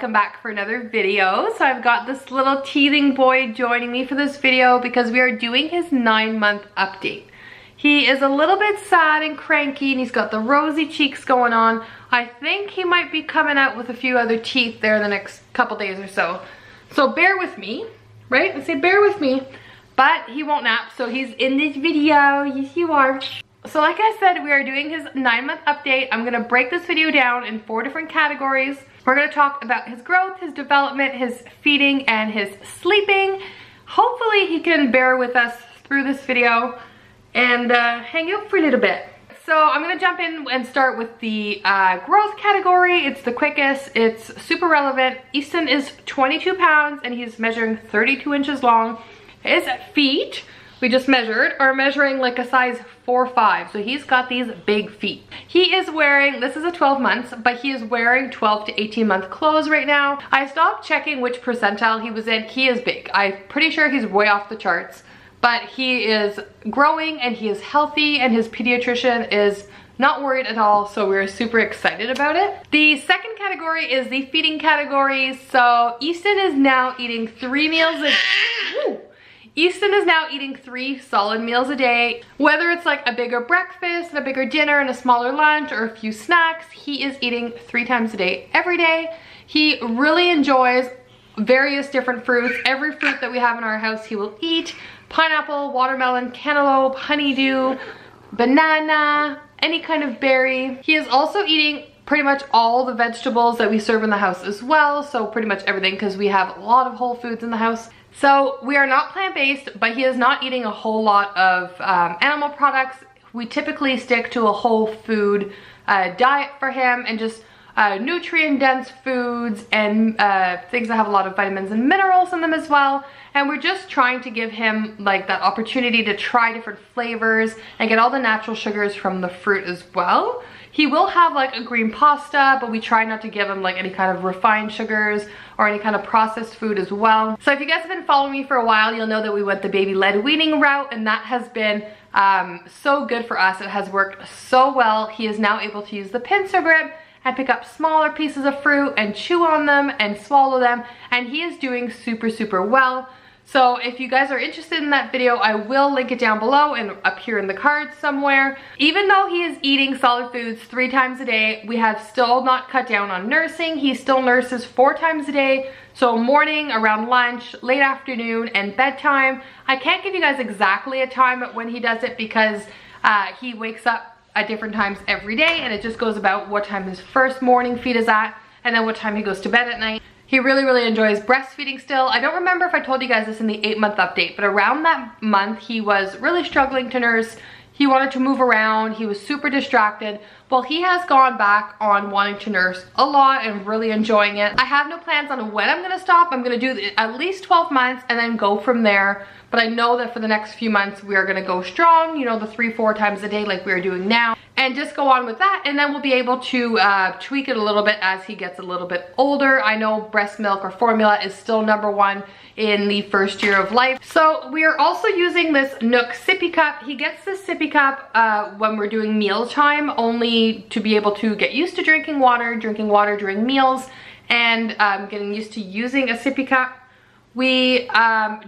welcome back for another video. So I've got this little teething boy joining me for this video because we are doing his 9-month update. He is a little bit sad and cranky and he's got the rosy cheeks going on. I think he might be coming out with a few other teeth there in the next couple days or so. So bear with me, right? I say bear with me, but he won't nap, so he's in this video. Yes, you are. So like I said, we are doing his 9-month update. I'm gonna break this video down in 4 different categories. We're gonna talk about his growth, his development, his feeding, and his sleeping. Hopefully he can bear with us through this video and hang out for a little bit. So I'm gonna jump in and start with the growth category. It's the quickest, it's super relevant. Easton is 22 pounds and he's measuring 32 inches long. His feet, we just measured, are measuring like a size 4-5. So he's got these big feet. He is wearing, this is a 12 months, but he is wearing 12 to 18 month clothes right now. I stopped checking which percentile he was in. He is big. I'm pretty sure he's way off the charts, but he is growing and he is healthy and his pediatrician is not worried at all, so we're super excited about it. The second category is the feeding category. So Easton is now eating 3 meals a day. Easton is now eating 3 solid meals a day. Whether it's like a bigger breakfast and a bigger dinner and a smaller lunch or a few snacks, he is eating 3 times a day, every day. He really enjoys various different fruits. Every fruit that we have in our house, he will eat. Pineapple, watermelon, cantaloupe, honeydew, banana, any kind of berry. He is also eating pretty much all the vegetables that we serve in the house as well. So pretty much everything, because we have a lot of whole foods in the house. So we are not plant-based, but he is not eating a whole lot of animal products. We typically stick to a whole food diet for him and just nutrient-dense foods and things that have a lot of vitamins and minerals in them as well. And we're just trying to give him like that opportunity to try different flavors and get all the natural sugars from the fruit as well. He will have like a green pasta, but we try not to give him like any kind of refined sugars or any kind of processed food as well. So if you guys have been following me for a while, you'll know that we went the baby-led weaning route, and that has been so good for us. It has worked so well. He is now able to use the pincer grip and pick up smaller pieces of fruit and chew on them and swallow them, and he is doing super well. So if you guys are interested in that video, I will link it down below and up here in the cards somewhere. Even though he is eating solid foods 3 times a day, we have still not cut down on nursing. He still nurses 4 times a day. So morning, around lunch, late afternoon, and bedtime. I can't give you guys exactly a time when he does it because he wakes up at different times every day, and it just goes about what time his first morning feed is at and then what time he goes to bed at night. He really enjoys breastfeeding still. I don't remember if I told you guys this in the 8-month update, but around that month he was really struggling to nurse. He wanted to move around. He was super distracted. Well, he has gone back on wanting to nurse a lot and really enjoying it. I have no plans on when I'm gonna stop. I'm gonna do at least 12 months and then go from there. But I know that for the next few months we are gonna go strong, you know, the 3-4 times a day like we are doing now, and just go on with that, and then we'll be able to tweak it a little bit as he gets a little bit older. I know breast milk or formula is still #1 in the first year of life. So we are also using this Nook sippy cup. He gets this sippy cup when we're doing mealtime, only to be able to get used to drinking water during meals, and getting used to using a sippy cup. We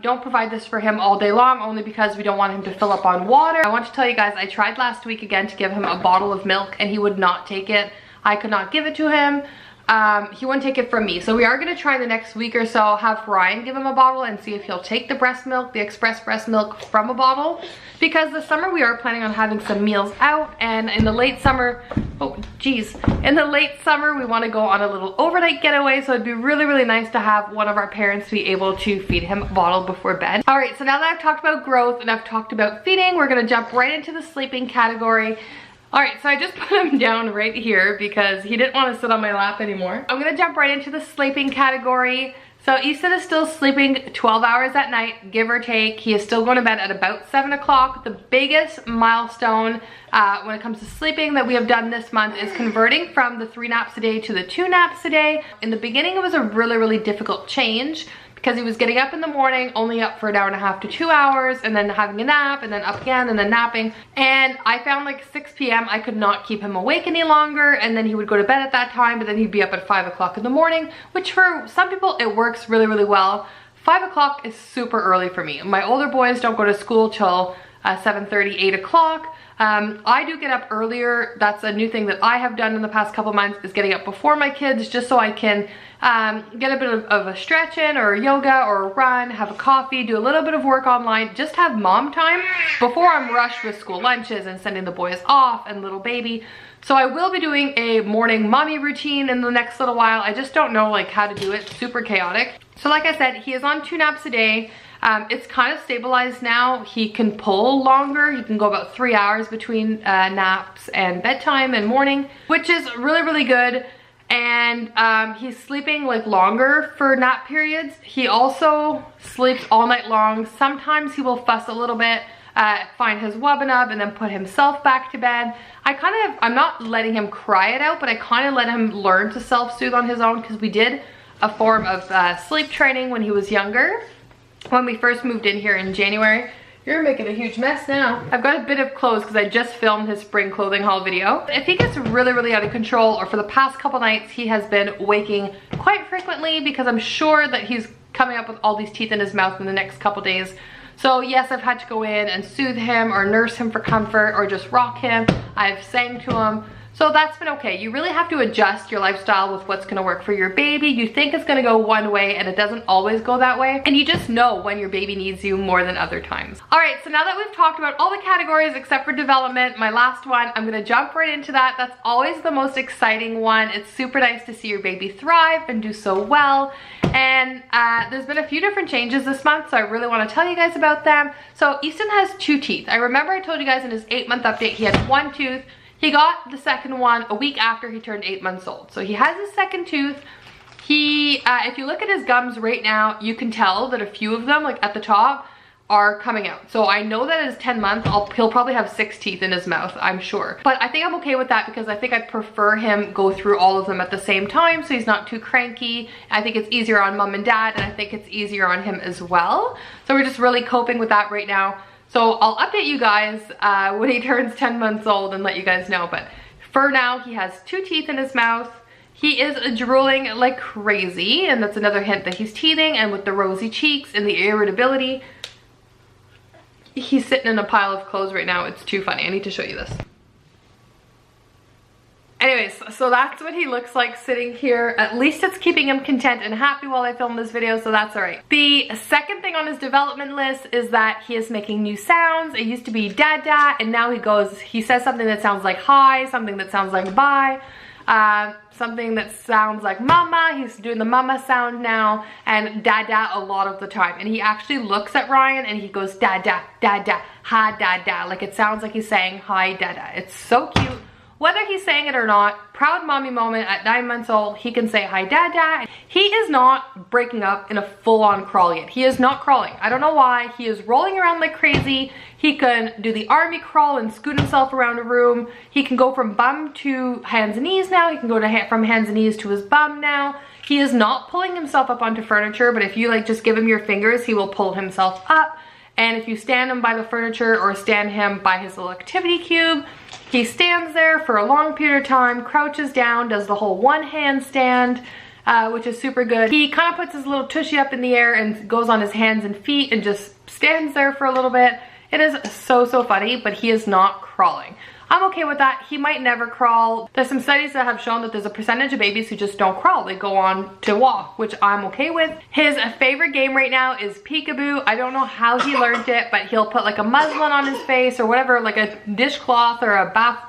don't provide this for him all day long, only because we don't want him to fill up on water. I want to tell you guys, I tried last week again to give him a bottle of milk and he would not take it. I could not give it to him. He wouldn't take it from me. So we are going to try the next week or so, have Ryan give him a bottle and see if he'll take the breast milk, the express breast milk from a bottle. Because this summer we are planning on having some meals out, and in the late summer, oh geez, in the late summer we want to go on a little overnight getaway, so it'd be really nice to have one of our parents be able to feed him a bottle before bed. Alright, so now that I've talked about growth and I've talked about feeding, we're going to jump right into the sleeping category. Alright, so I just put him down right here because he didn't want to sit on my lap anymore. I'm going to jump right into the sleeping category. So Easton is still sleeping 12 hours at night, give or take. He is still going to bed at about 7 o'clock. The biggest milestone when it comes to sleeping that we have done this month is converting from the 3 naps a day to the 2 naps a day. In the beginning, it was a really difficult change because he was getting up in the morning, only up for an hour and a half to 2 hours, and then having a nap, and then up again, and then napping. And I found like 6 p.m. I could not keep him awake any longer, and then he would go to bed at that time, but then he'd be up at 5 o'clock in the morning, which for some people it works really, really well. 5 o'clock is super early for me. My older boys don't go to school till 7:30, 8 o'clock. I do get up earlier. That's a new thing that I have done in the past couple months, is getting up before my kids, just so I can get a bit of a stretch in, or yoga, or a run, have a coffee, do a little bit of work online, just have mom time before I'm rushed with school lunches and sending the boys off and little baby. So I will be doing a morning mommy routine in the next little while. I just don't know like how to do it. Super chaotic. So like I said, he is on 2 naps a day. It's kind of stabilized now. He can pull longer. He can go about 3 hours between naps and bedtime and morning, which is really, really good. And he's sleeping like longer for nap periods. He also sleeps all night long. Sometimes he will fuss a little bit, find his wubbinub, and then put himself back to bed. I'm not letting him cry it out, but I kind of let him learn to self-soothe on his own, because we did a form of sleep training when he was younger. When we first moved in here in January. You're making a huge mess now. I've got a bit of clothes because I just filmed his spring clothing haul video. If he gets really, really out of control, or for the past couple nights, he has been waking quite frequently, because I'm sure that he's coming up with all these teeth in his mouth in the next couple days. So yes, I've had to go in and soothe him, or nurse him for comfort, or just rock him. I've sang to him. So that's been okay. You really have to adjust your lifestyle with what's gonna work for your baby. You think it's gonna go one way, and it doesn't always go that way. And you just know when your baby needs you more than other times. All right, so now that we've talked about all the categories except for development, my last one, I'm gonna jump right into that. That's always the most exciting one. It's super nice to see your baby thrive and do so well. And there's been a few different changes this month, so I really wanna tell you guys about them. So Easton has 2 teeth. I remember I told you guys in his 8-month update, he had 1 tooth. He got the second one a week after he turned 8 months old. So he has his second tooth. If you look at his gums right now, you can tell that a few of them, like at the top, are coming out. So I know that at his 10 month, he'll probably have 6 teeth in his mouth, I'm sure. But I think I'm okay with that, because I think I'd prefer him go through all of them at the same time, so he's not too cranky. I think it's easier on mom and dad, and I think it's easier on him as well. So we're just really coping with that right now. So I'll update you guys when he turns 10 months old and let you guys know. But for now, he has 2 teeth in his mouth. He is drooling like crazy, and that's another hint that he's teething. And with the rosy cheeks and the irritability, he's sitting in a pile of clothes right now. It's too funny. I need to show you this. Anyways, so that's what he looks like sitting here. At least it's keeping him content and happy while I film this video, so that's all right. The second thing on his development list is that he is making new sounds. It used to be dada, and now he says something that sounds like hi, something that sounds like bye, something that sounds like mama. He's doing the mama sound now, and dada a lot of the time. And he actually looks at Ryan and he goes dada, dada, hi dada. Like it sounds like he's saying hi dada. It's so cute. Whether he's saying it or not, proud mommy moment at 9 months old, he can say hi dada. He is not breaking up in a full-on crawl yet. He is not crawling. I don't know why. He is rolling around like crazy. He can do the army crawl and scoot himself around a room. He can go from bum to hands and knees now. He can go from hands and knees to his bum now. He is not pulling himself up onto furniture, but if you like just give him your fingers, he will pull himself up. And if you stand him by the furniture or stand him by his little activity cube, he stands there for a long period of time, crouches down, does the whole one handstand, which is super good. He kind of puts his little tushy up in the air and goes on his hands and feet and just stands there for a little bit. It is so, so funny, but he is not crawling. I'm okay with that. He might never crawl. There's some studies that have shown that there's a percentage of babies who just don't crawl. They go on to walk, which I'm okay with. His favorite game right now is peekaboo. I don't know how he learned it, but he'll put like a muslin on his face or whatever, like a dishcloth or a bath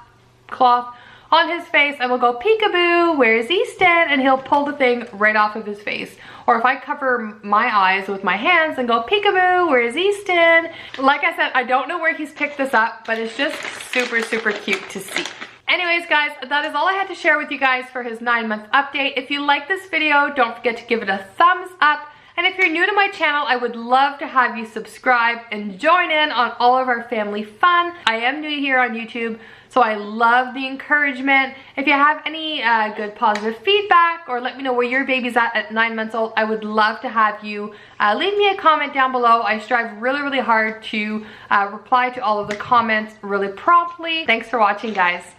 cloth on his face, and we'll go peekaboo, where's Easton? And he'll pull the thing right off of his face. Or if I cover my eyes with my hands and go peekaboo, where's Easton? Like I said, I don't know where he's picked this up, but it's just super, super cute to see. Anyways, guys, that is all I had to share with you guys for his 9-month update. If you like this video, don't forget to give it a thumbs up. And if you're new to my channel, I would love to have you subscribe and join in on all of our family fun. I am new here on YouTube, so So I love the encouragement. If you have any good positive feedback, or let me know where your baby's at 9 months old, I would love to have you leave me a comment down below. I strive really hard to reply to all of the comments really promptly. Thanks for watching, guys.